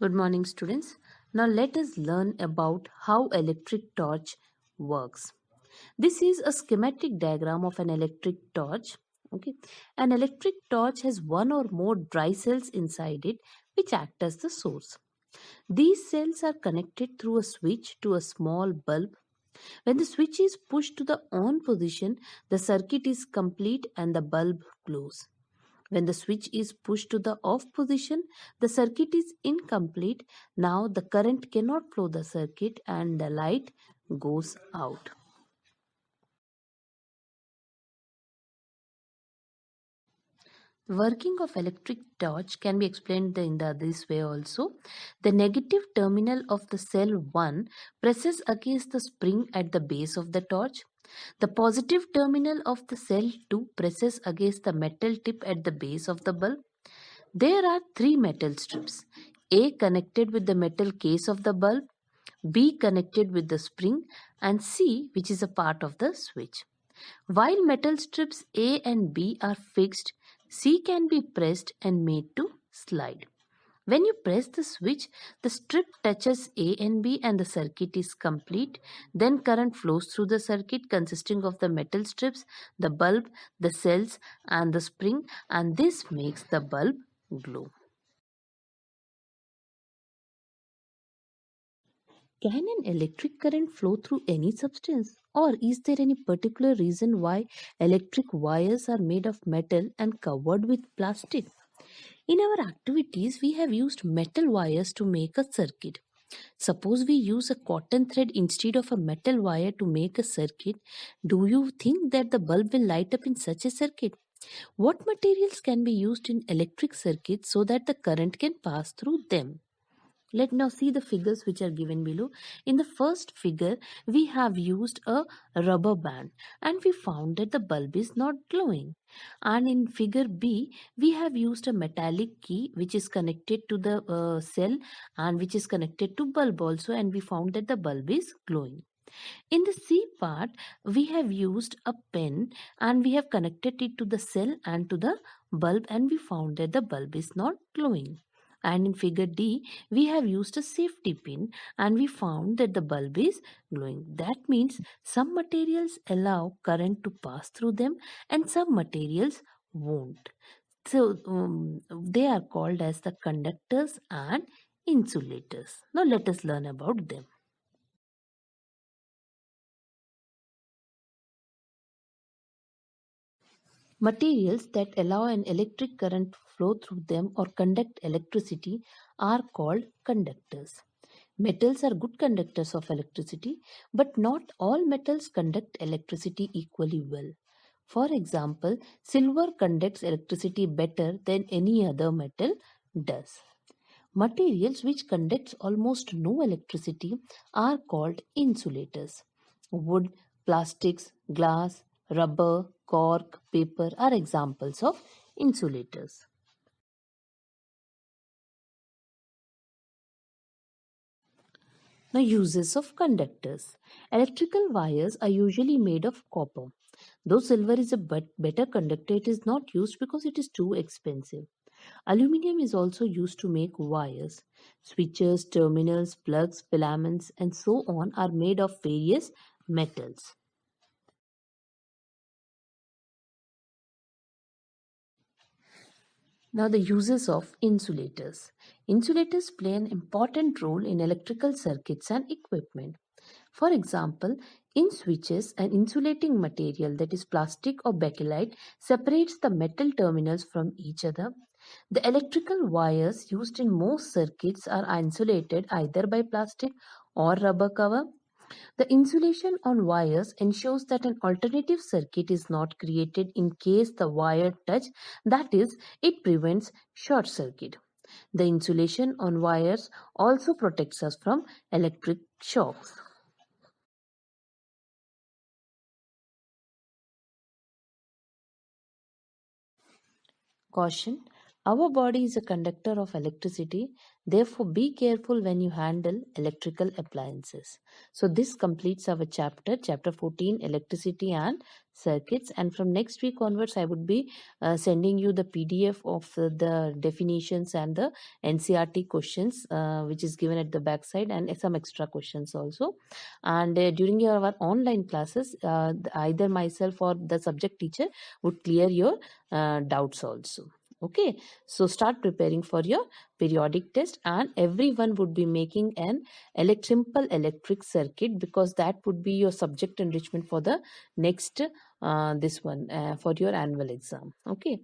Good morning, students. Now let us learn about how electric torch works. This is a schematic diagram of an electric torch. Okay, an electric torch has one or more dry cells inside it, which act as the source. These cells are connected through a switch to a small bulb. When the switch is pushed to the on position, the circuit is complete and the bulb glows. When the switch is pushed to the off position, the circuit is incomplete. Now the current cannot flow the circuit and the light goes out. Working of electric torch can be explained in this way also. The negative terminal of the cell 1 presses against the spring at the base of the torch. The positive terminal of the cell 2 presses against the metal tip at the base of the bulb. There are three metal strips: A connected with the metal case of the bulb, B connected with the spring, and C, which is a part of the switch. While metal strips A and B are fixed, C can be pressed and made to slide. When you press the switch, the strip touches A and B and the circuit is complete. Then current flows through the circuit consisting of the metal strips, the bulb, the cells, and the spring, and this makes the bulb glow. Can an electric current flow through any substance? Or is there any particular reason why electric wires are made of metal and covered with plastic? In our activities, we have used metal wires to make a circuit. Suppose we use a cotton thread instead of a metal wire to make a circuit. Do you think that the bulb will light up in such a circuit? What materials can be used in electric circuits so that the current can pass through them? Let's now see the figures which are given below. In the first figure, we have used a rubber band and we found that the bulb is not glowing. And in figure B, we have used a metallic key which is connected to the cell and which is connected to bulb also, and we found that the bulb is glowing. In the C part, we have used a pen and we have connected it to the cell and to the bulb, and we found that the bulb is not glowing. And in figure D, we have used a safety pin and we found that the bulb is glowing. That means some materials allow current to pass through them and some materials won't. So they are called as the conductors and insulators. Now let us learn about them. Materials that allow an electric current to flow through them or conduct electricity are called conductors. Metals are good conductors of electricity, but not all metals conduct electricity equally well. For example, silver conducts electricity better than any other metal does. Materials which conduct almost no electricity are called insulators. Wood, plastics, glass, rubber, cork, paper are examples of insulators. Now, uses of conductors. Electrical wires are usually made of copper. Though silver is a better conductor, it is not used because it is too expensive. Aluminium is also used to make wires. Switches, terminals, plugs, filaments, and so on are made of various metals. Now, the uses of insulators. Insulators play an important role in electrical circuits and equipment. For example, in switches, an insulating material, that is plastic or bakelite, separates the metal terminals from each other. The electrical wires used in most circuits are insulated either by plastic or rubber cover. The insulation on wires ensures that an alternative circuit is not created in case the wire touch, that is, it prevents short circuit. The insulation on wires also protects us from electric shocks. Caution. Our body is a conductor of electricity, therefore, be careful when you handle electrical appliances. So, this completes our chapter 14, electricity and circuits. And from next week onwards, I would be sending you the PDF of the definitions and the NCRT questions, which is given at the backside, and some extra questions also. And during our online classes, either myself or the subject teacher would clear your doubts also. Okay, so start preparing for your periodic test, and everyone would be making an simple electric circuit, because that would be your subject enrichment for the next this one for your annual exam. Okay,